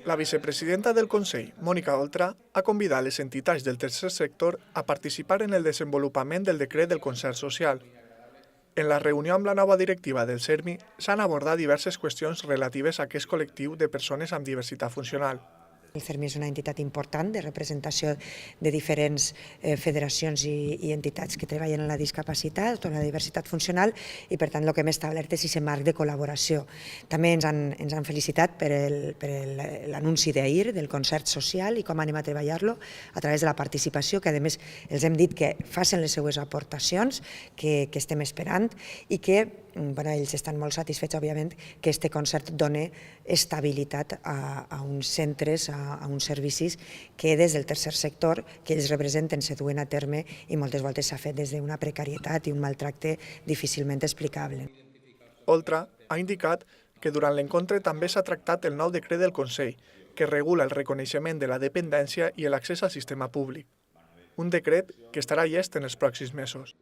La vicepresidenta del Consell, Mònica Oltra, ha convidat les entitats del tercer sector a participar en el desenvolupament del decret del concert social. En la reunió amb la nova directiva del CERMI s'han abordat diverses qüestions relatives a aquest col·lectiu de persones amb diversitat funcional. El CERMI és una entitat important de representació de diferents federacions i entitats que treballen en la discapacitat, tota la diversitat funcional, i per tant el que hem establert és aquest marc de col·laboració. També ens han felicitat per l'anunci d'ahir del concert social i com anem a treballar-lo a través de la participació, que a més els hem dit que facin les seues aportacions, que estem esperant i que ells estan molt satisfets, òbviament, que aquest concert doni estabilitat a uns centres, a uns servicis que des del tercer sector que ells representen se duen a terme i moltes voltes s'ha fet des d'una precarietat i un maltracte difícilment explicable. Oltra ha indicat que durant l'encontre també s'ha tractat el nou decret del Consell, que regula el reconeixement de la dependència i l'accés al sistema públic. Un decret que estarà llest en els pròxims mesos.